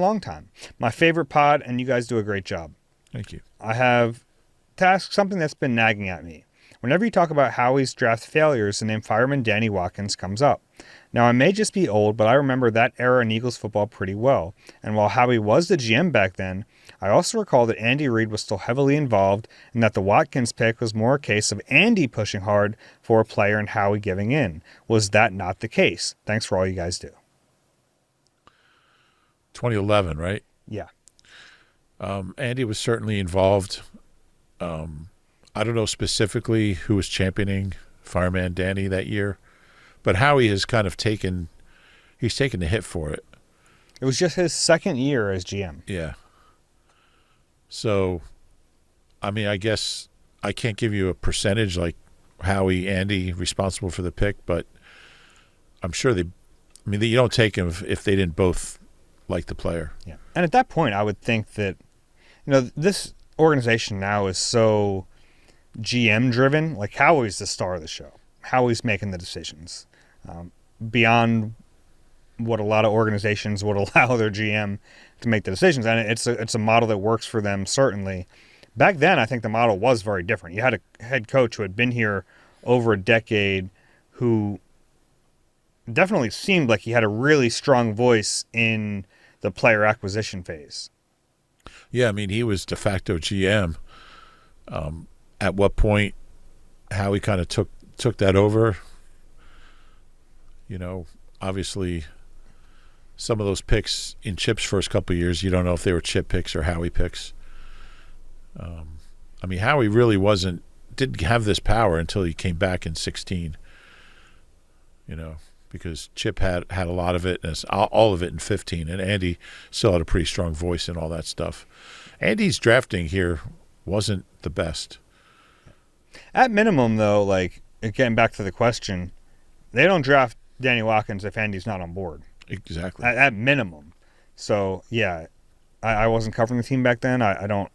My favorite pod, and you guys do a great job. Thank you. I have to ask something that's been nagging at me. Whenever you talk about Howie's draft failures, the name fireman Danny Watkins comes up. Now, I may just be old, but I remember that era in Eagles football pretty well. And while Howie was the GM back then, I also recall that Andy Reid was still heavily involved and that the Watkins pick was more a case of Andy pushing hard for a player and Howie giving in. Was that not the case? Thanks for all you guys do. 2011, right? Yeah. Andy was certainly involved. I don't know specifically who was championing Fireman Danny that year, but Howie has kind of taken the hit for it. It was just his second year as GM. Yeah. So, I mean, I guess I can't give you a percentage like Howie, Andy responsible for the pick, but I'm sure you don't take him if they didn't both like the player. Yeah. And at that point, I would think that, this organization now is so GM driven. Like, Howie's the star of the show. Howie's making the decisions beyond what a lot of organizations would allow their GM to make the decisions. And it's a model that works for them, certainly. Back then, I think the model was very different. You had a head coach who had been here over a decade who definitely seemed like he had a really strong voice in the player acquisition phase. Yeah, I mean, he was de facto GM. At what point Howie kind of took that over? Obviously, some of those picks in Chip's first couple of years, you don't know if they were Chip picks or Howie picks. Howie really didn't have this power until he came back in 2016. Because Chip had a lot of it, and all of it in 2015, and Andy still had a pretty strong voice in all that stuff. Andy's drafting here wasn't the best. At minimum, though, like, getting back to the question, they don't draft Danny Watkins if Andy's not on board. Exactly. At minimum. So, yeah, I wasn't covering the team back then. I don't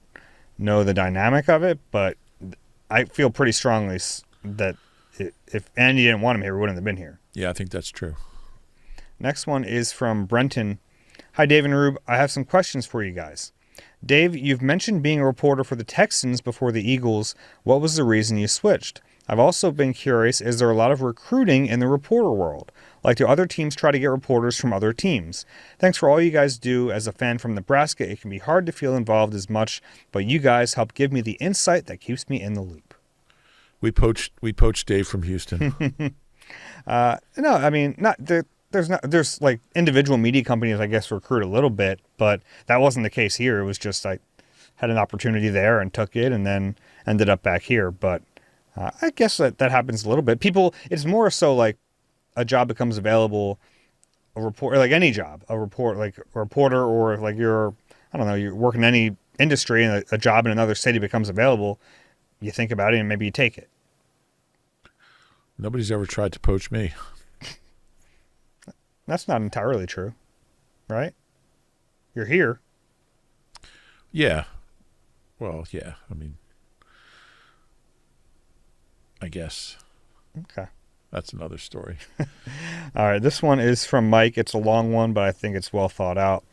know the dynamic of it, but I feel pretty strongly that if Andy didn't want him here, he wouldn't have been here. Yeah, I think that's true. Next one is from Brenton. Hi, Dave and Rube. I have some questions for you guys. Dave, you've mentioned being a reporter for the Texans before the Eagles. What was the reason you switched? I've also been curious, is there a lot of recruiting in the reporter world? Like, do other teams try to get reporters from other teams? Thanks for all you guys do. As a fan from Nebraska, it can be hard to feel involved as much, but you guys help give me the insight that keeps me in the loop. We poached Dave from Houston. No, I mean, there's like individual media companies, I guess, recruit a little bit, but that wasn't the case here. It was just I had an opportunity there and took it and then ended up back here. But I guess that happens a little bit. It's more so like a job becomes available, a report, like any job, a reporter, or like you're working in any industry and a job in another city becomes available. You think about it and maybe you take it. Nobody's ever tried to poach me. That's not entirely true, right? You're here. Yeah. Well, yeah. I guess. Okay. That's another story. All right. This one is from Mike. It's a long one, but I think it's well thought out.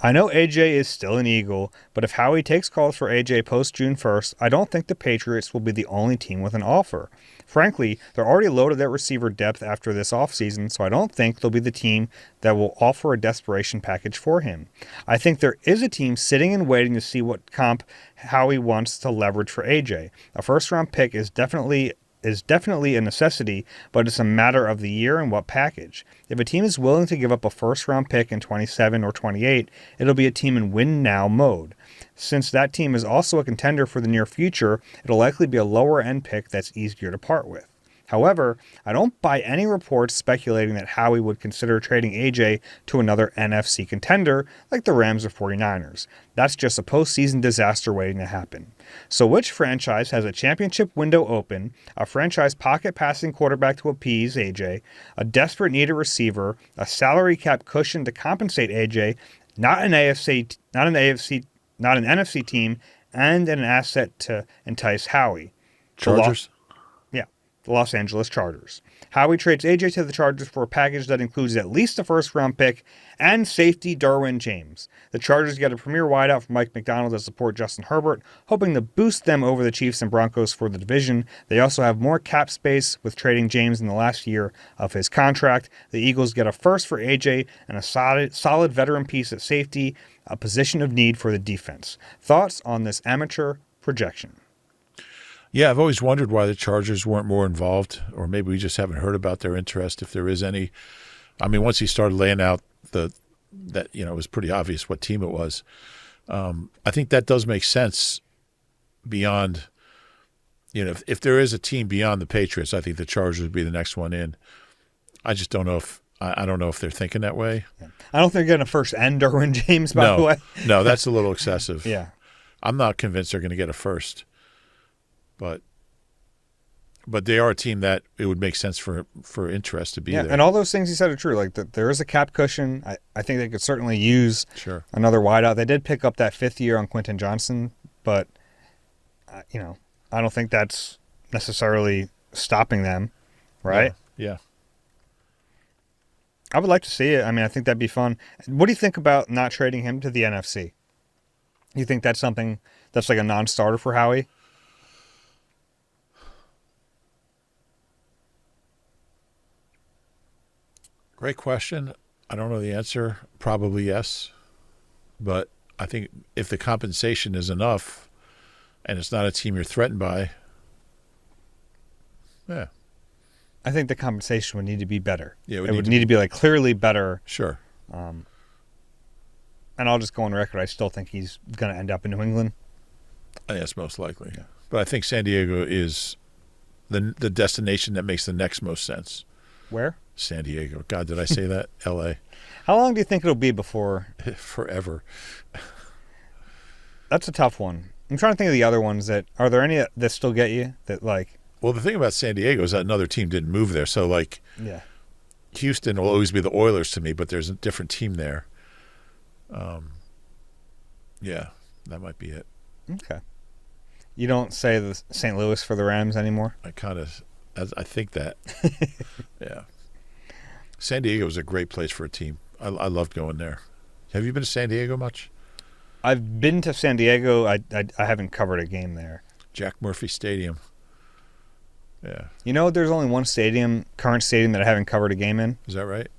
I know AJ is still an Eagle, but if Howie takes calls for AJ post June 1st, I don't think the Patriots will be the only team with an offer. Frankly, they're already loaded at receiver depth after this offseason, so I don't think they'll be the team that will offer a desperation package for him. I think there is a team sitting and waiting to see what comp Howie wants to leverage for AJ. A first-round pick is definitely a necessity, but it's a matter of the year and what package. If a team is willing to give up a first-round pick in 27 or 28, it'll be a team in win-now mode. Since that team is also a contender for the near future, it'll likely be a lower-end pick that's easier to part with. However, I don't buy any reports speculating that Howie would consider trading AJ to another NFC contender like the Rams or 49ers. That's just a postseason disaster waiting to happen. So which franchise has a championship window open, a franchise pocket passing quarterback to appease AJ, a desperate need a receiver, a salary cap cushion to compensate AJ, not an NFC team, and an asset to entice Howie? Chargers? the Los Angeles Chargers. Howie trades AJ to the Chargers for a package that includes at least a first-round pick and safety Derwin James. The Chargers get a premier wideout from Mike McDonald to support Justin Herbert, hoping to boost them over the Chiefs and Broncos for the division. They also have more cap space with trading James in the last year of his contract. The Eagles get a first for AJ and a solid veteran piece at safety, a position of need for the defense. Thoughts on this amateur projection? Yeah, I've always wondered why the Chargers weren't more involved, or maybe we just haven't heard about their interest, if there is any. I mean, once he started laying out that it was pretty obvious what team it was. I think that does make sense beyond, if there is a team beyond the Patriots, I think the Chargers would be the next one in. I just don't know if I don't know if they're thinking that way. I don't think they're getting a first and Derwin James, by the way. No, that's a little excessive. Yeah. I'm not convinced they're going to get a first. But they are a team that it would make sense for interest to be there. And all those things you said are true. Like there is a cap cushion. I think they could certainly use another wideout. They did pick up that 5th year on Quentin Johnson, but I don't think that's necessarily stopping them, right? Yeah. I would like to see it. I mean, I think that'd be fun. What do you think about not trading him to the NFC? You think that's something that's like a non-starter for Howie? Great question. I don't know the answer. Probably yes. But I think if the compensation is enough and it's not a team you're threatened by, yeah. I think the compensation would need to be better. Yeah, it would need to be like clearly better. Sure. And I'll just go on record. I still think he's going to end up in New England. Yes, most likely. Yeah. But I think San Diego is the destination that makes the next most sense. Where? San Diego. God, did I say that? L.A. How long do you think it'll be before? Forever. That's a tough one. I'm trying to think of the other ones are there any that still get you that like? Well, the thing about San Diego is that another team didn't move there. So yeah. Houston will always be the Oilers to me, but there's a different team there. Yeah, that might be it. Okay. You don't say the St. Louis for the Rams anymore? I think that. Yeah. San Diego is a great place for a team. I loved going there. Have you been to San Diego much? I've been to San Diego. I haven't covered a game there. Jack Murphy Stadium. Yeah. There's only one current stadium that I haven't covered a game in. Is that right?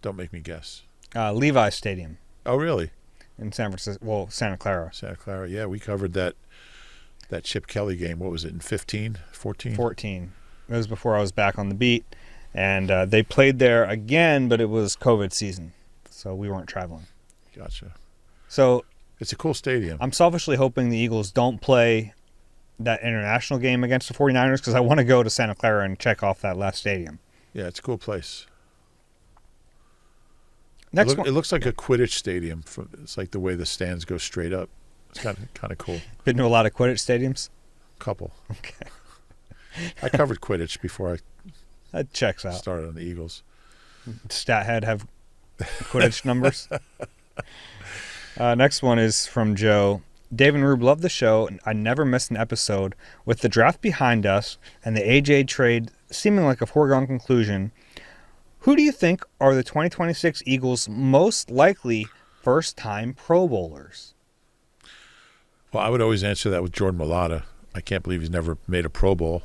Don't make me guess. Levi Stadium. Oh, really? In San Francisco. Well, Santa Clara. Santa Clara. Yeah, we covered that Chip Kelly game. What was it, in 15, 14? 14. It was before I was back on the beat. And they played there again, but it was COVID season. So we weren't traveling. Gotcha. So it's a cool stadium. I'm selfishly hoping the Eagles don't play that international game against the 49ers because I want to go to Santa Clara and check off that last stadium. Yeah, it's a cool place. It looks like a Quidditch stadium. It's like the way the stands go straight up. It's kind of cool. Been to a lot of Quidditch stadiums? Couple. Okay. I covered Quidditch before that checks out. Started on the Eagles. Stathead have Quidditch numbers. Next one is from Joe. Dave and Rube love the show, and I never missed an episode. With the draft behind us and the AJ trade seeming like a foregone conclusion, who do you think are the 2026 Eagles' most likely first-time Pro Bowlers? Well, I would always answer that with Jordan Mailata. I can't believe he's never made a Pro Bowl.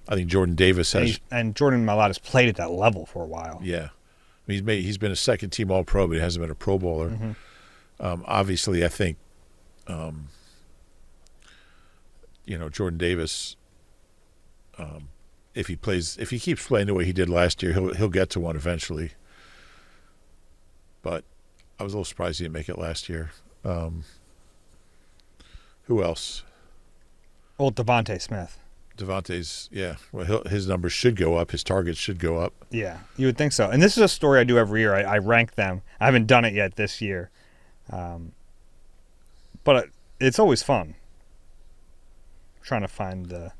I think Jordan Davis has. And Jordan Mailata's played at that level for a while. Yeah. I mean, he's been a second-team All-Pro, but he hasn't been a Pro Bowler. Mm-hmm. Obviously, I think, Jordan Davis, if he keeps playing the way he did last year, he'll get to one eventually. But I was a little surprised he didn't make it last year. Who else? Well, Devontae Smith. Devontae's, yeah. Well, his numbers should go up. His targets should go up. Yeah, you would think so. And this is a story I do every year. I rank them. I haven't done it yet this year. But it's always fun. I'm trying to find the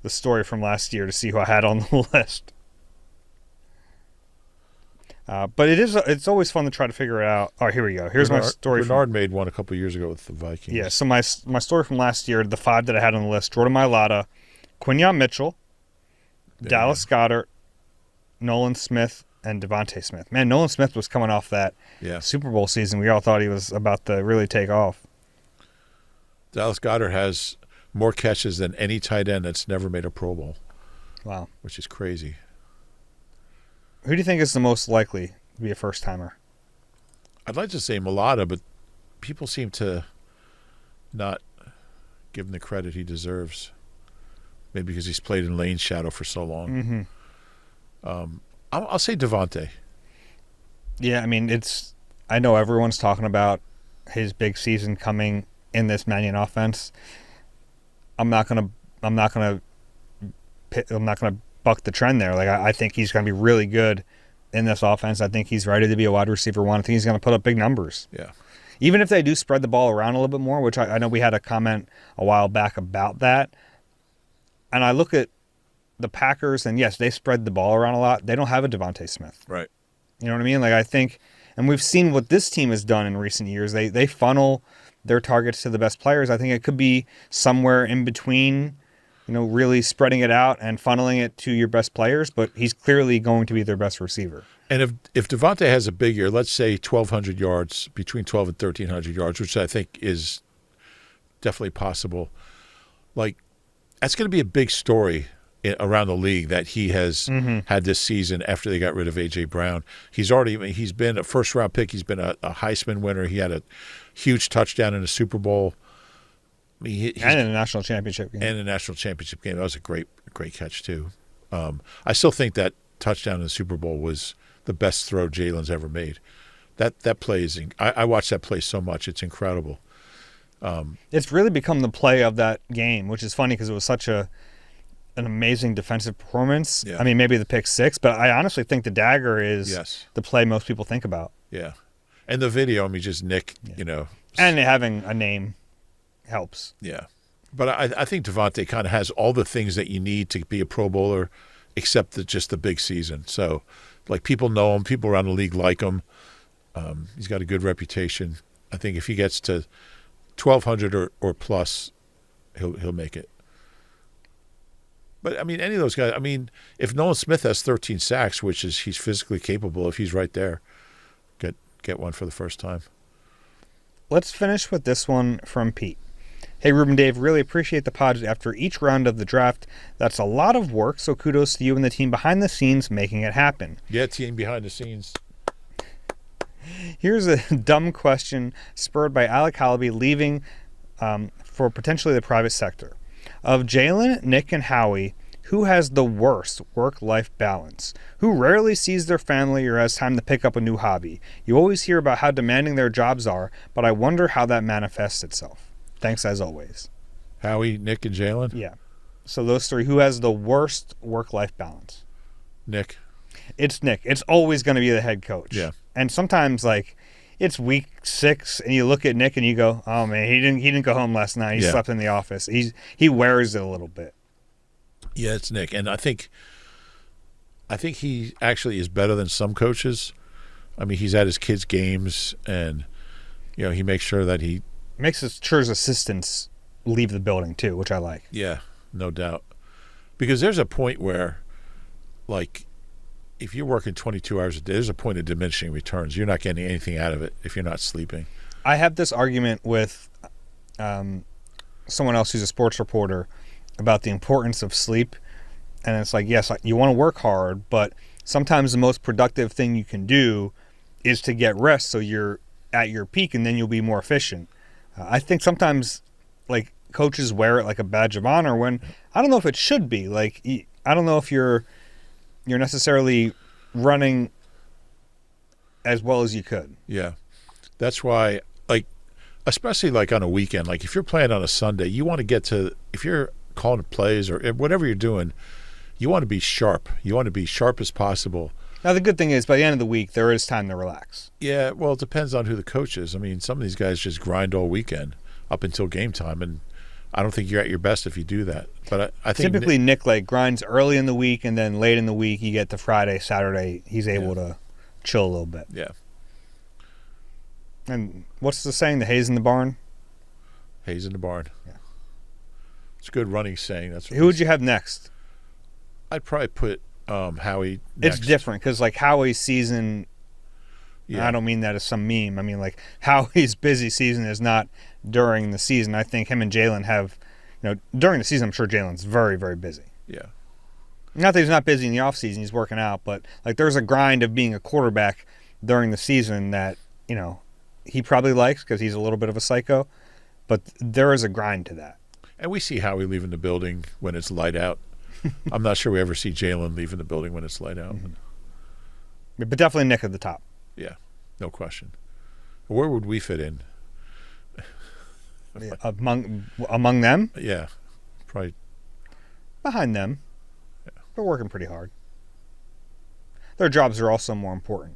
story from last year to see who I had on the list. But it's always fun to try to figure it out. Oh, here we go. Here's my story. Bernard made one a couple years ago with the Vikings. Yeah, so my story from last year, the 5 that I had on the list: Jordan Mailata, Quinyon Mitchell, Dallas Goedert, Nolan Smith, and Devontae Smith. Man, Nolan Smith was coming off that Super Bowl season. We all thought he was about to really take off. Dallas Goedert has more catches than any tight end that's never made a Pro Bowl. Wow. Which is crazy. Who do you think is the most likely to be a first-timer? I'd like to say Mulata, but people seem to not give him the credit he deserves. Maybe because he's played in lane shadow for so long. Mm-hmm. I'll say Devontae. Yeah, I mean, I know everyone's talking about his big season coming in this Mannion offense. I'm not gonna buck the trend there. Like I think he's gonna be really good in this offense. I think he's ready to be a wide receiver one. I think he's gonna put up big numbers. Yeah. Even if they do spread the ball around a little bit more, which I know we had a comment a while back about that. And I look at the Packers, and yes, they spread the ball around a lot. They don't have a Devontae Smith. Right. You know what I mean? Like I think, and we've seen what this team has done in recent years. They funnel their targets to the best players. I think it could be somewhere in between, really spreading it out and funneling it to your best players, but he's clearly going to be their best receiver. And if Devontae has a big year, let's say 1,200 yards, between 12 and 1,300 yards, which I think is definitely possible, like that's going to be a big story around the league that he has had this season after they got rid of A.J. Brown. He's been a first-round pick. He's been a Heisman winner. He had a huge touchdown in the Super Bowl. I mean, and in a national championship game. That was a great catch, too. I still think that touchdown in the Super Bowl was the best throw Jalen's ever made. That play is – I watched that play so much. It's incredible. It's really become the play of that game, which is funny because it was such an amazing defensive performance. Yeah. I mean, maybe the pick six, but I honestly think the dagger is the play most people think about. Yeah. And the video, just Nick, And having a name helps. Yeah. But I think Devontae kind of has all the things that you need to be a Pro Bowler except just the big season. So, like, people know him. People around the league like him. He's got a good reputation. I think if he gets to 1,200 or plus, he'll make it. But, any of those guys, if Nolan Smith has 13 sacks, which is he's physically capable, if he's right there, get one for the first time. Let's finish with this one from Pete. Hey, Reuben, Dave, really appreciate the pod after each round of the draft. That's a lot of work, so kudos to you and the team behind the scenes making it happen. Yeah, team behind the scenes. Here's a dumb question spurred by Alec Hallaby leaving for potentially the private sector. Of Jalen, Nick, and Howie, who has the worst work-life balance? Who rarely sees their family or has time to pick up a new hobby? You always hear about how demanding their jobs are, but I wonder how that manifests itself. Thanks as always. Howie, Nick, and Jalen? Yeah. So those three, who has the worst work-life balance? Nick. It's Nick. It's always going to be the head coach. Yeah. And sometimes, it's week 6, and you look at Nick and you go, "Oh man, he didn't go home last night. He slept in the office." He wears it a little bit. Yeah, it's Nick, and I think he actually is better than some coaches. He's at his kids' games, and he makes sure that he makes sure his assistants leave the building too, which I like. Yeah, no doubt. Because there's a point where, if you're working 22 hours a day, there's a point of diminishing returns. You're not getting anything out of it if you're not sleeping. I have this argument with someone else who's a sports reporter about the importance of sleep. And it's yes, you want to work hard, but sometimes the most productive thing you can do is to get rest so you're at your peak and then you'll be more efficient. I think sometimes, coaches wear it like a badge of honor when I don't know if it should be. I don't know if you're necessarily running as well as you could. Yeah. That's why, especially on a weekend, if you're playing on a Sunday, you want to get to, if you're calling plays or whatever you're doing, you want to be sharp. You want to be sharp as possible. Now, the good thing is by the end of the week, there is time to relax. Yeah, well, it depends on who the coach is. Some of these guys just grind all weekend up until game time, and I don't think you're at your best if you do that. But I think typically Nick grinds early in the week, and then late in the week you get to Friday, Saturday, he's able to chill a little bit. Yeah. And what's the saying? The hay's in the barn? Hay's in the barn. Yeah. It's a good running saying. That's who would you have next? I'd probably put Howie next. It's different because like Howie's season. Yeah. I don't mean that as some meme. I mean like Howie's busy season is not during the season. I think him and Jalen have, during the season. I'm sure Jalen's very, very busy. Yeah. Not that he's not busy in the offseason. He's working out, but like there's a grind of being a quarterback during the season that he probably likes because he's a little bit of a psycho. But there is a grind to that. And we see Howie leaving the building when it's light out. I'm not sure we ever see Jalen leaving the building when it's light out. Mm-hmm. But definitely Nick at the top. Yeah, no question. Where would we fit in? Among them? Yeah, probably behind them. Yeah. They're working pretty hard. Their jobs are also more important.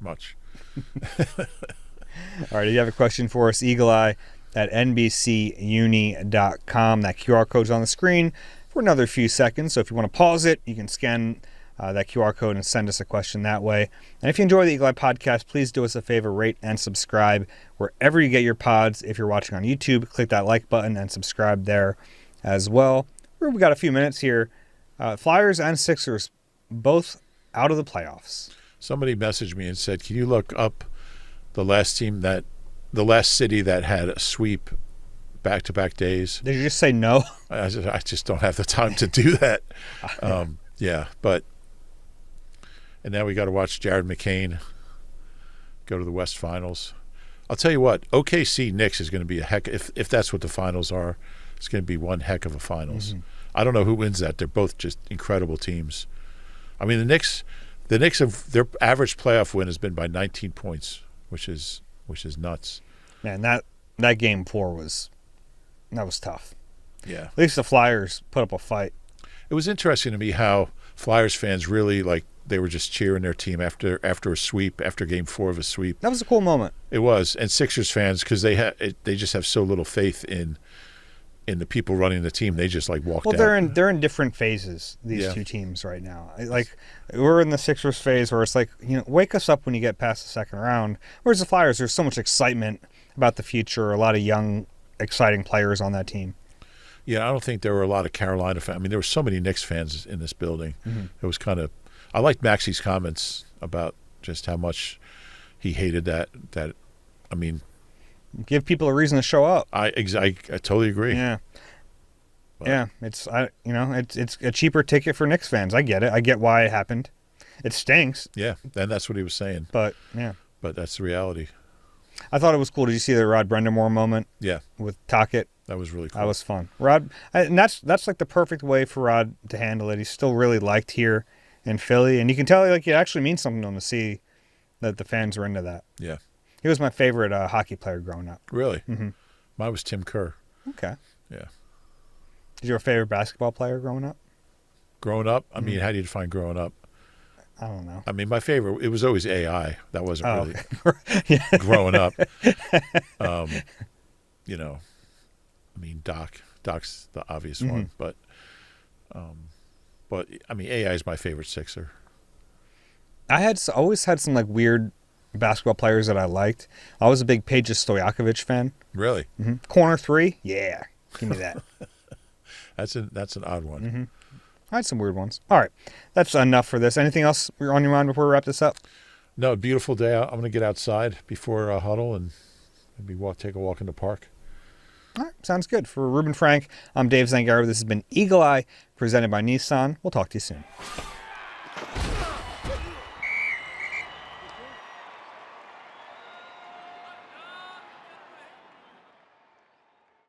Much. All right, do you have a question for us? Eagle Eye at NBCUni.com. That QR code's on the screen for another few seconds. So if you want to pause it, you can scan that QR code and send us a question that way. And if you enjoy the Eagle Eye podcast, please do us a favor, rate and subscribe wherever you get your pods. If you're watching on YouTube, click that like button and subscribe there as well. We've got a few minutes here. Flyers and Sixers both out of the playoffs. Somebody messaged me and said, can you look up the last city that had a sweep back-to-back days? Did you just say no? I just don't have the time to do that. Yeah, but and now we got to watch Jared McCain go to the West Finals. I'll tell you what, OKC Knicks is going to be a heck. If that's what the finals are, it's going to be one heck of a finals. Mm-hmm. I don't know who wins that. They're both just incredible teams. I mean, the Knicks have their average playoff win has been by 19 points, which is nuts. Man, that game 4 was tough. Yeah. At least the Flyers put up a fight. It was interesting to me how Flyers fans really they were just cheering their team after a sweep, after game 4 of a sweep. That was a cool moment. It was. And Sixers fans, because they just have so little faith in the people running the team, they just walked out. Well, they're in different phases, these two teams right now. We're in the Sixers phase where it's wake us up when you get past the second round. Whereas the Flyers, there's so much excitement about the future, a lot of young, exciting players on that team. Yeah, I don't think there were a lot of Carolina fans. I mean, there were so many Knicks fans in this building. Mm-hmm. It was kind of – I liked Maxey's comments about just how much he hated that I mean – give people a reason to show up. I totally agree. Yeah. But. Yeah, it's a cheaper ticket for Knicks fans. I get it. I get why it happened. It stinks. Yeah, and that's what he was saying. But yeah. But that's the reality. I thought it was cool. Did you see the Rod Brendamore moment? Yeah. With Tocchet? That was really cool. That was fun. Rod, and that's the perfect way for Rod to handle it. He's still really liked here in Philly, and you can tell it actually means something to him to see that the fans are into that. Yeah. He was my favorite hockey player growing up. Really? Mm-hmm. Mine was Tim Kerr. Okay. Yeah. Did you have a favorite basketball player growing up? Growing up? I mean, how do you define growing up? I don't know. I mean, my favorite, it was always AI. That wasn't really yeah. growing up. I mean, Doc's the obvious one, but I mean, AI is my favorite Sixer. I always had some weird basketball players that I liked. I was a big Peja Stojakovic fan. Really? Mm-hmm. Corner 3? Yeah. Give me that. That's an odd one. Mm-hmm. I had some weird ones. All right. That's enough for this. Anything else on your mind before we wrap this up? No, beautiful day out. I'm going to get outside before huddle and maybe take a walk in the park. All right. Sounds good. For Reuben Frank, I'm Dave Zangaro. This has been Eagle Eye, presented by Nissan. We'll talk to you soon.